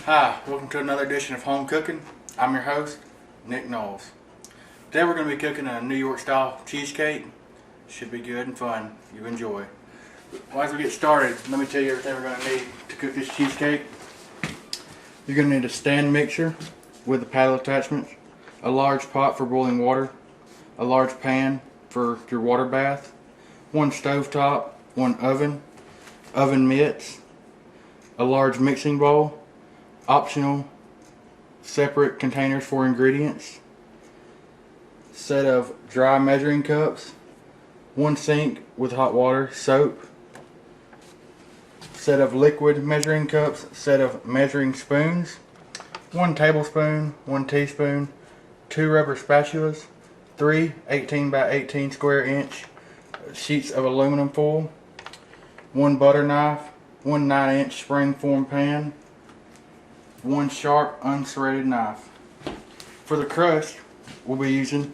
Hi, welcome to another edition of Home Cooking. I'm your host, Nick Knowles. Today we're going to be cooking a New York Style Cheesecake. Should be good and fun. You enjoy. Well, as we get started, let me tell you everything we're going to need to cook this cheesecake. You're going to need a stand mixer with the paddle attachments, a large pot for boiling water, a large pan for your water bath, one stovetop, one oven mitts, a large mixing bowl, optional separate containers for ingredients, set of dry measuring cups, one sink with hot water, soap, set of liquid measuring cups, set of measuring spoons, 1 tablespoon, 1 teaspoon, 2 rubber spatulas, 3 18 by 18 square inch sheets of aluminum foil, 1 butter knife, 1 9-inch spring form pan, 1 sharp unserrated knife. For the crust, we'll be using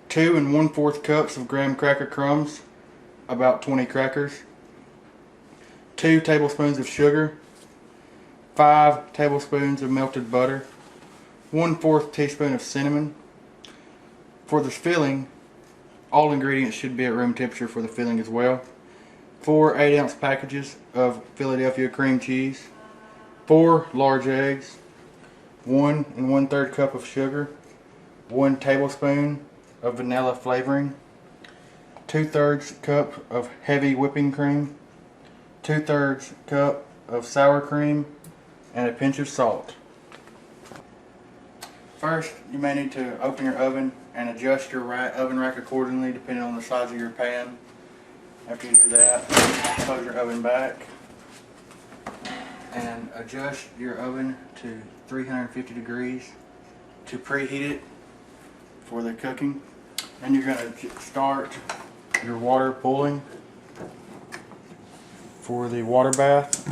2 1/4 cups of graham cracker crumbs, about 20 crackers, 2 tablespoons of sugar, 5 tablespoons of melted butter, 1/4 teaspoon of cinnamon. For the filling, all ingredients should be at room temperature for the filling as well. 4 8-ounce packages of Philadelphia cream cheese, 4 large eggs, 1 1/3 cup of sugar, 1 tablespoon of vanilla flavoring, 2/3 cup of heavy whipping cream, 2/3 cup of sour cream, and a pinch of salt. First, you may need to open your oven and adjust your oven rack accordingly depending on the size of your pan. After you do that, close your oven back and adjust your oven to 350 degrees to preheat it for the cooking. And you're going to start your water boiling for the water bath.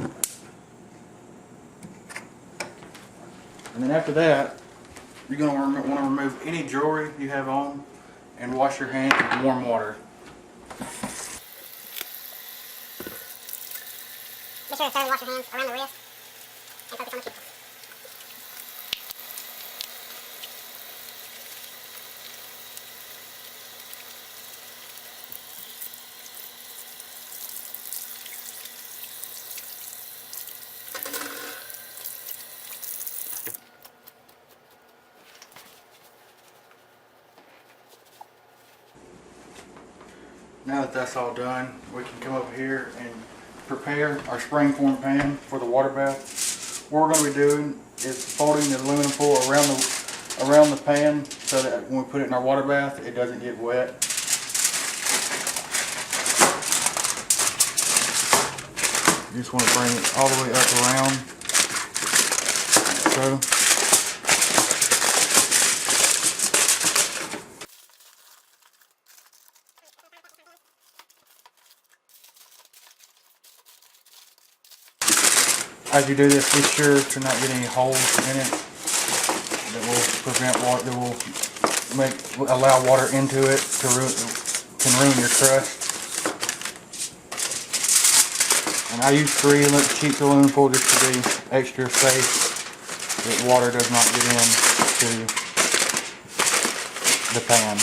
And then after that, you're going to want to remove any jewelry you have on and wash your hands with warm water. Be sure to thoroughly wash your hands around the wrist and focus on the cheek. Now that that's all done, we can come over here and prepare our spring form pan for the water bath. What we're going to be doing is folding the aluminum foil around the pan so that when we put it in our water bath, it doesn't get wet. You just want to bring it all the way up around, like so. As you do this, be sure to not get any holes in it that will prevent water, that will allow water into it to ruin your crust. And I use 3 sheets of aluminum foil just to be extra safe that water does not get into the pan.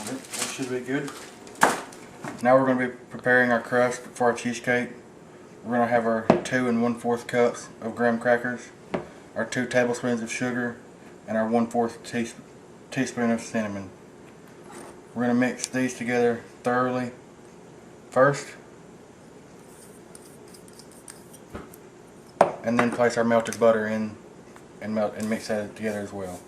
That should be good. Now we're going to be preparing our crust for our cheesecake. We're going to have our 2 1/4 cups of graham crackers, our 2 tablespoons of sugar, and our 1/4 teaspoon of cinnamon. We're going to mix these together thoroughly first, and then place our melted butter in and mix that together as well.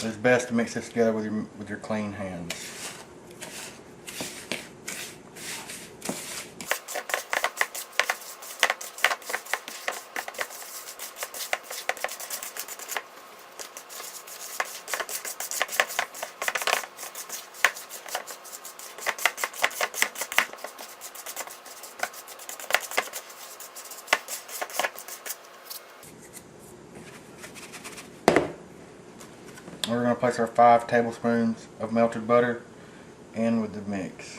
It's best to mix this together with your clean hands. We're going to place our 5 tablespoons of melted butter in with the mix.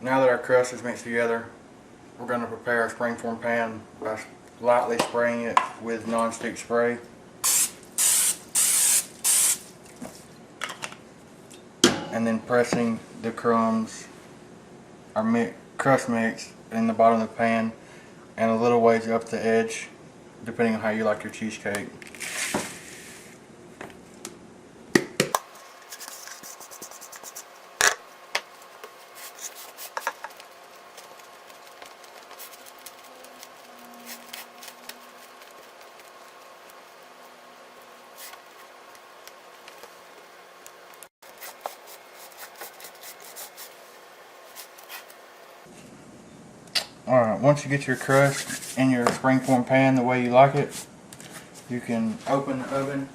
Now that our crust is mixed together, we're going to prepare a springform pan by lightly spraying it with non-stick spray. And then pressing the crumbs, our crust mix, in the bottom of the pan and a little ways up the edge, depending on how you like your cheesecake. Alright, once you get your crust in your springform pan the way you like it, you can open the oven.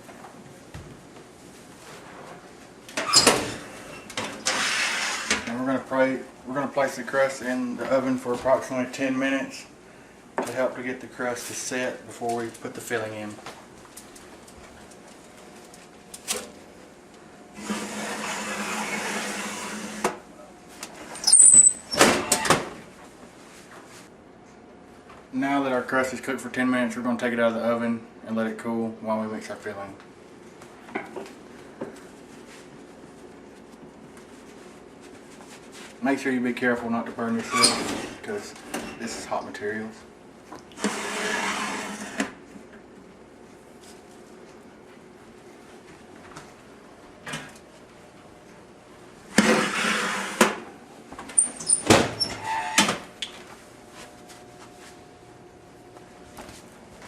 And we're going to place the crust in the oven for approximately 10 minutes to help to get the crust to set before we put the filling in. Now that our crust is cooked for 10 minutes, we're going to take it out of the oven and let it cool while we mix our filling. Make sure you be careful not to burn yourself because this is hot materials.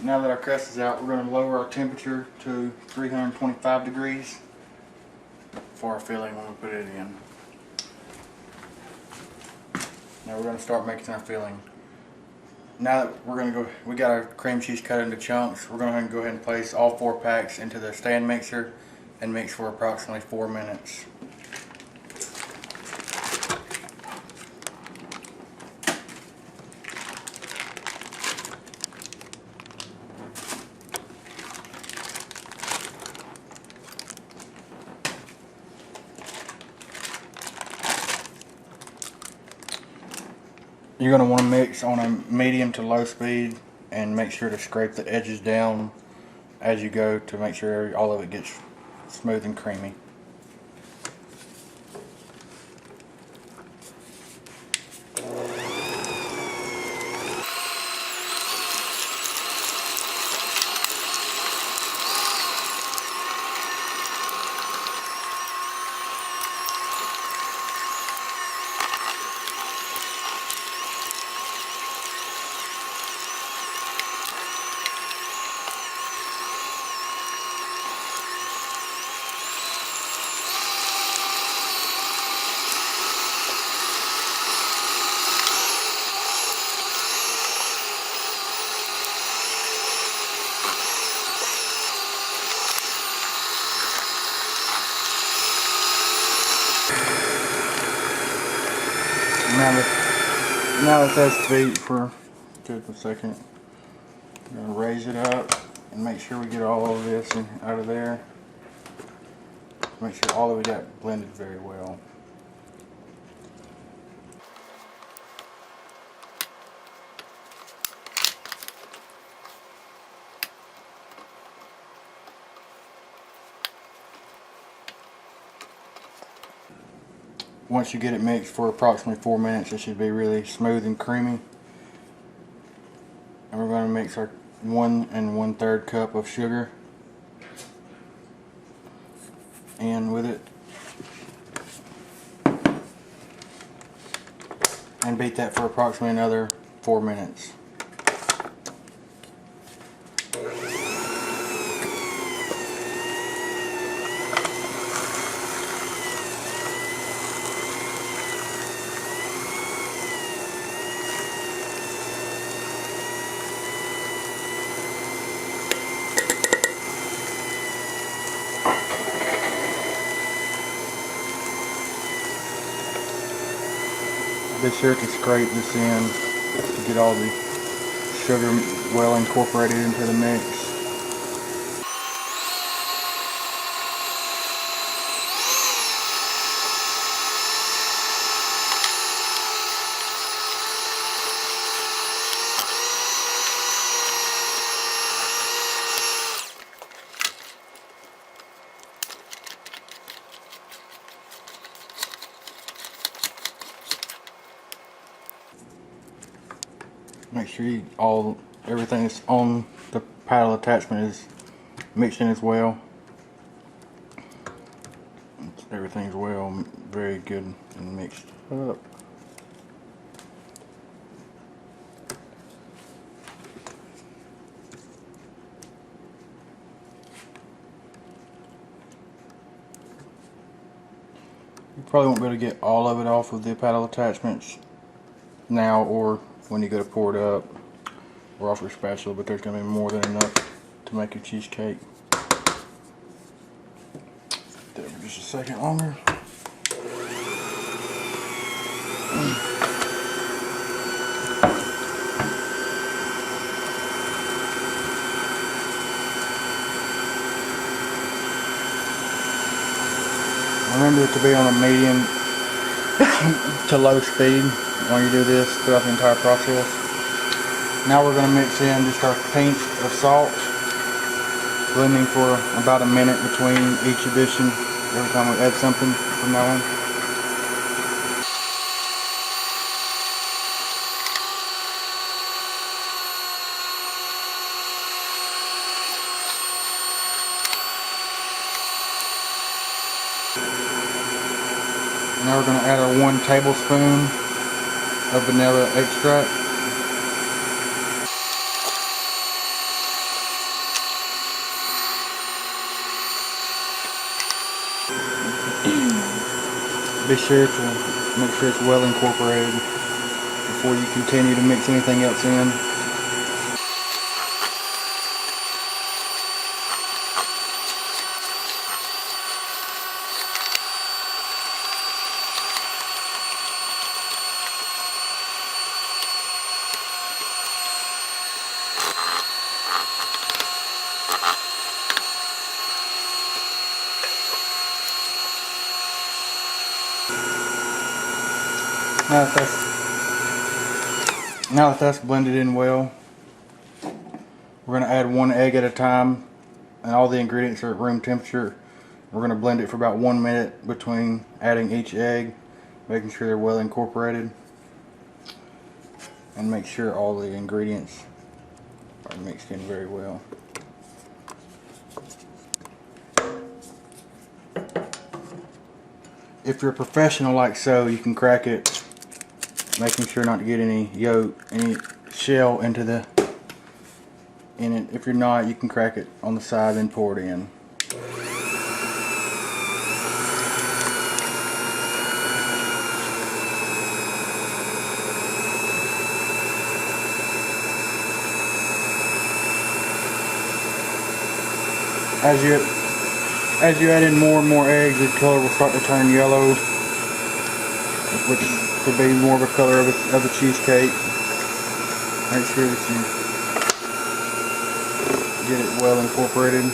Now that our crust is out, we're going to lower our temperature to 325 degrees for our filling when we put it in. Now we're going to start making our filling. Now that we got our cream cheese cut into chunks, we're going to go ahead and place all 4 packs into the stand mixer and mix for approximately 4 minutes. You're going to want to mix on a medium to low speed and make sure to scrape the edges down as you go to make sure all of it gets smooth and creamy. Now that that's beat for just a second, I'm going to raise it up and make sure we get all of this out of there. Make sure all of it got blended very well. once you get it mixed for approximately 4 minutes, it should be really smooth and creamy. And we're going to mix our 1 1/3 cup of sugar in with it, and beat that for approximately another 4 minutes. Be sure to scrape this in to get all the sugar well incorporated into the mix. Make sure everything that's on the paddle attachment is mixed in as well. Everything's very good and mixed up. You probably won't be able to get all of it off of the paddle attachments now or when you go to pour it up or off your spatula, but there's going to be more than enough to make your cheesecake. There for just a second longer. Remember to be on a medium to low speed when you do this throughout the entire process. Now we're going to mix in just our pinch of salt, blending for about a minute between each addition every time we add something from now on. Now we're going to add our 1 tablespoon of vanilla extract. Be sure to make sure it's well incorporated before you continue to mix anything else in. Now that that's blended in well, we're going to add 1 egg at a time, and all the ingredients are at room temperature. We're going to blend it for about 1 minute between adding each egg, making sure they're well incorporated, and make sure all the ingredients are mixed in very well. If you're a professional like so, you can crack it, making sure not to get any shell in it. If you're not, you can crack it on the side and pour it in. As you add in more and more eggs, the color will start to turn yellow, which could be more of a color of the cheesecake. Make sure that you get it well incorporated.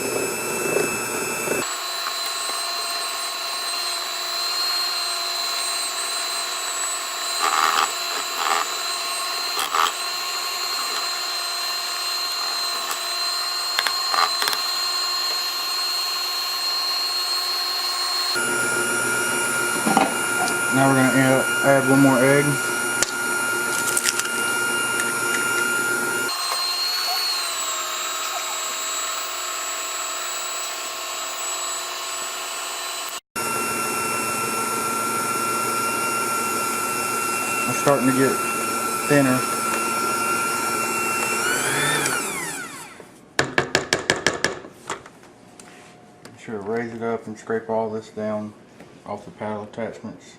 Now Add one more egg. It's starting to get thinner. Be sure to raise it up and scrape all this down off the paddle attachments.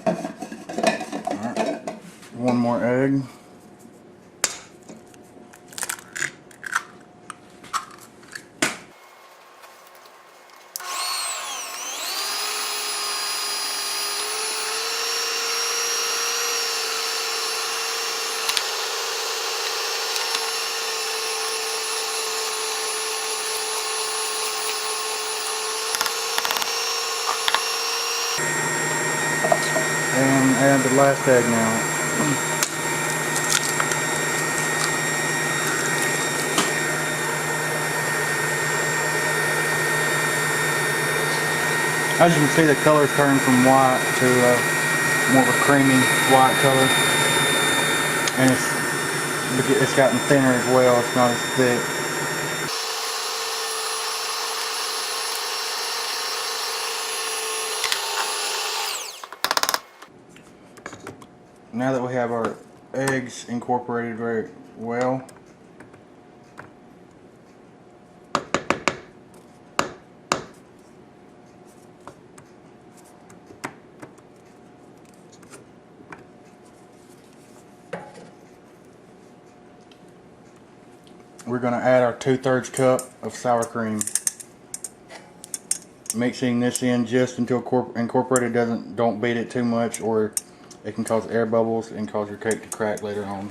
Alright, one more egg. And add the last egg now. As you can see, the color turned from white to more of a creamy white color, and it's gotten thinner as well. It's not as thick. Now that we have our eggs incorporated very well, we're going to add our 2/3 cup of sour cream. Mixing this in just until incorporated. Don't beat it too much, or it can cause air bubbles and cause your cake to crack later on.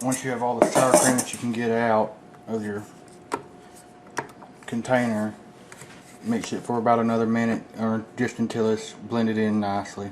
Once you have all the sour cream that you can get out of your container, mix it for about another minute, or just until it's blended in nicely.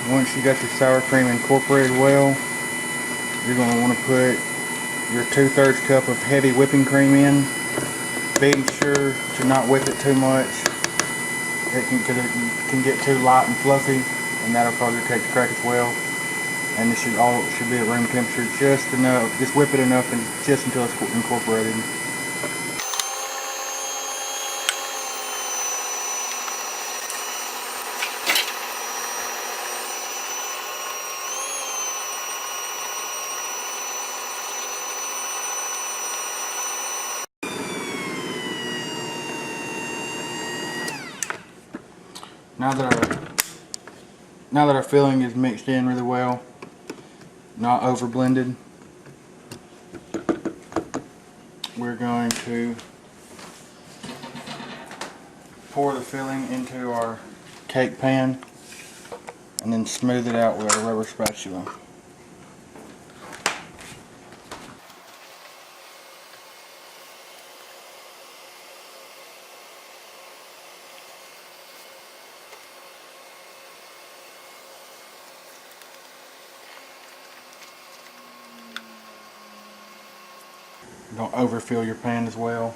Once you got your sour cream incorporated well, you're going to want to put your 2/3 cup of heavy whipping cream in. Being sure to not whip it too much, because it can get too light and fluffy, and that'll cause your cake to crack as well. And this should be at room temperature just enough. Just whip it enough, and just until it's incorporated. Now that our filling is mixed in really well, not over blended, we're going to pour the filling into our cake pan and then smooth it out with a rubber spatula. Don't overfill your pan as well.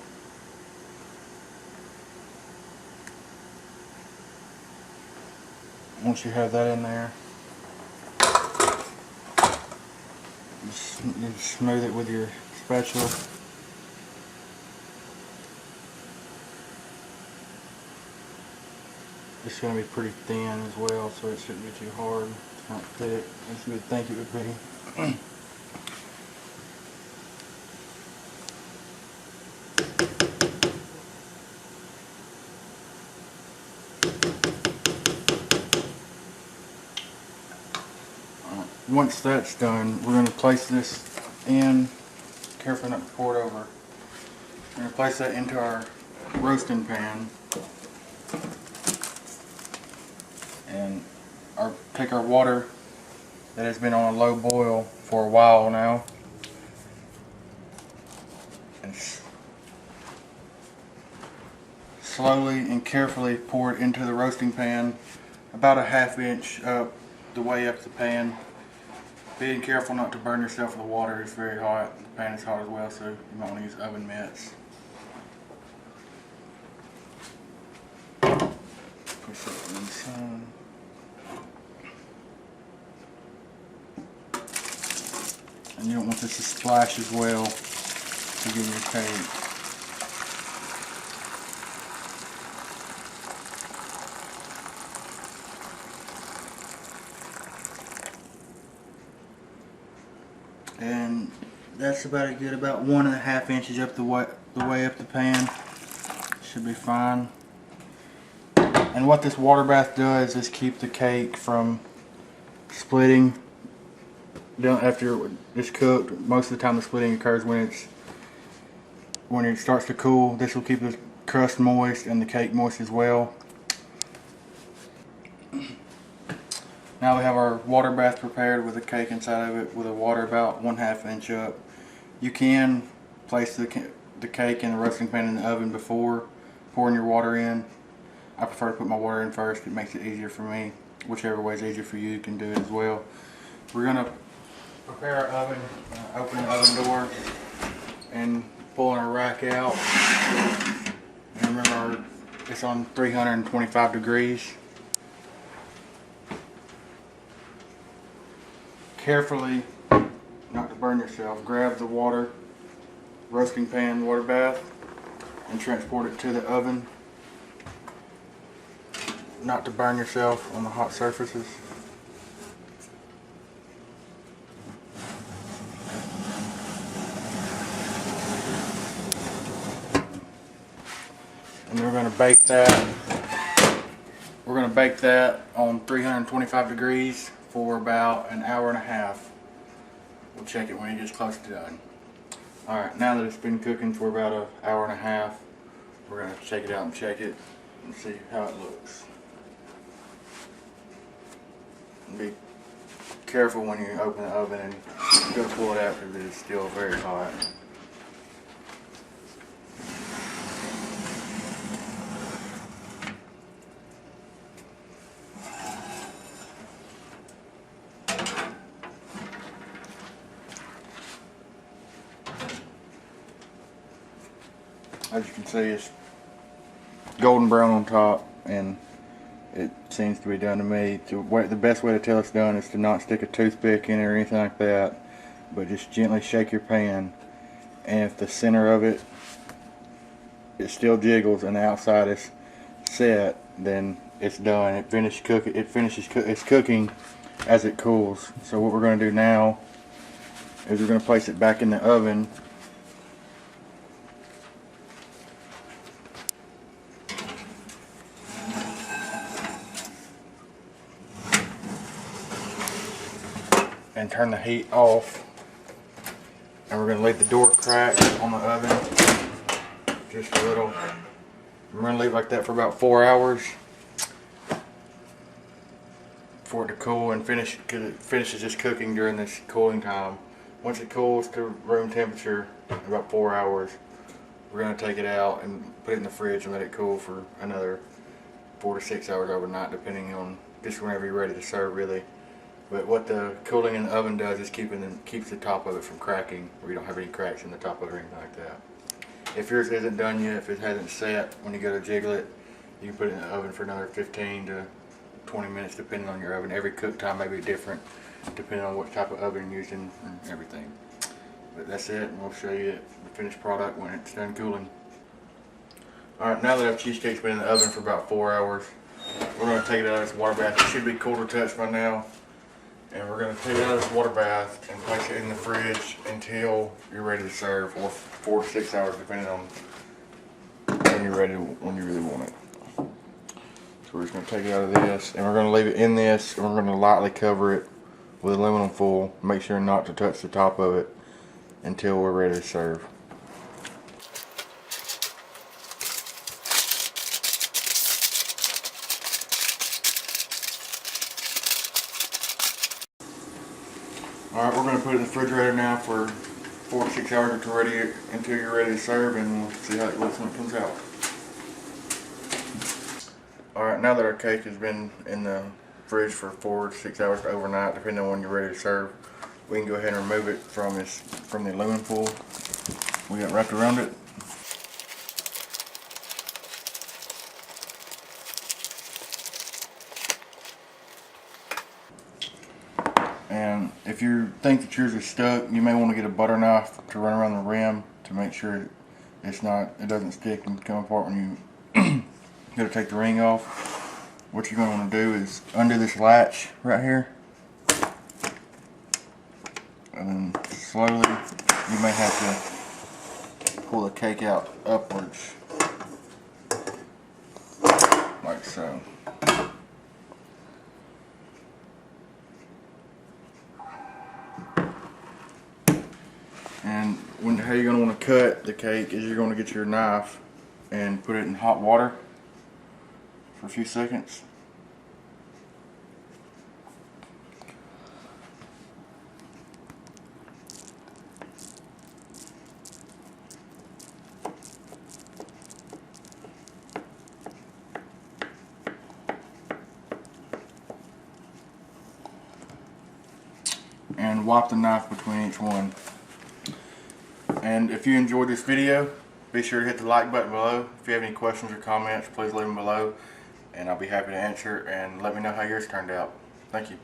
Once you have that in there, you smooth it with your spatula. It's going to be pretty thin as well, so it shouldn't be too hard. It's not thick as you would think it would be. Once that's done, we're going to place this in carefully not to pour it over. We're going to place that into our roasting pan. And take our water that has been on a low boil for a while now. And slowly and carefully pour it into the roasting pan, about a ½ inch up the way up the pan. Being careful not to burn yourself with the water. It's very hot. The pan is hot as well, so you might want to use oven mitts. Push it inside. And you don't want this to splash as well to get your cake. And that's about a good about 1½ inches up the way up the pan. Should be fine. And what this water bath does is keep the cake from splitting down after it's cooked. Most of the time the splitting occurs when it starts to cool. This will keep the crust moist and the cake moist as well. Now we have our water bath prepared with the cake inside of it with the water about 1/2 inch up. You can place the cake in the roasting pan in the oven before pouring your water in. I prefer to put my water in first. It makes it easier for me. Whichever way is easier for you, you can do it as well. We're going to prepare our oven, open the oven door and pulling our rack out. And remember, it's on 325 degrees. Carefully, not to burn yourself, grab the roasting pan water bath and transport it to the oven. Not to burn yourself on the hot surfaces. And we're going to bake that. We're going to bake that on 325 degrees for about an hour and a half. We'll check it when it gets close to done. Alright, now that it's been cooking for about an hour and a half, we're going to check it out and check it and see how it looks. And be careful when you open the oven and go pull it out because it is still very hot. As you can see, it's golden brown on top, and it seems to be done to me. The best way to tell it's done is to not stick a toothpick in it or anything like that, but just gently shake your pan, and if the center of it still jiggles and the outside is set, then it's done. It's cooking as it cools. So what we're going to do now is we're going to place it back in the oven. And turn the heat off, and we're going to leave the door cracked on the oven just a little. We're going to leave it like that for about 4 hours for it to cool and finish, because it finishes just cooking during this cooling time. Once it cools to room temperature in about 4 hours, we're going to take it out and put it in the fridge and let it cool for another 4 to 6 hours overnight, depending on just whenever you're ready to serve, really. But what the cooling in the oven does is keeps the top of it from cracking, where you don't have any cracks in the top of it or anything like that. If yours isn't done yet, if it hasn't set, when you go to jiggle it, you can put it in the oven for another 15 to 20 minutes, depending on your oven. Every cook time may be different, depending on what type of oven you're using and everything. But that's it, and we'll show you the finished product when it's done cooling. Alright, now that our cheesecake's been in the oven for about 4 hours, we're going to take it out of this water bath. It should be cool to touch by now. And we're going to take it out of this water bath and place it in the fridge until you're ready to serve, or 4 to 6 hours, depending on when you really want it. So we're just going to take it out of this, and we're going to leave it in this, and we're going to lightly cover it with aluminum foil. Make sure not to touch the top of it. until we're ready to serve. Alright, we're going to put it in the refrigerator now for 4 to 6 hours until you're ready to serve, and we'll see how it looks when it comes out. Alright, now that our cake has been in the fridge for 4 to 6 hours overnight, depending on when you're ready to serve, we can go ahead and remove it from the aluminum foil we got wrapped around it. And if you think that yours is stuck, you may want to get a butter knife to run around the rim to make sure it doesn't stick and come apart when you go to take the ring off. What you're going to want to do is undo this latch right here, and then slowly you may have to pull the cake out upwards like so. And how you're going to want to cut the cake is you're going to get your knife and put it in hot water for a few seconds. And wipe the knife between each one. And if you enjoyed this video, be sure to hit the like button below. If you have any questions or comments, please leave them below, and I'll be happy to answer, and let me know how yours turned out. Thank you.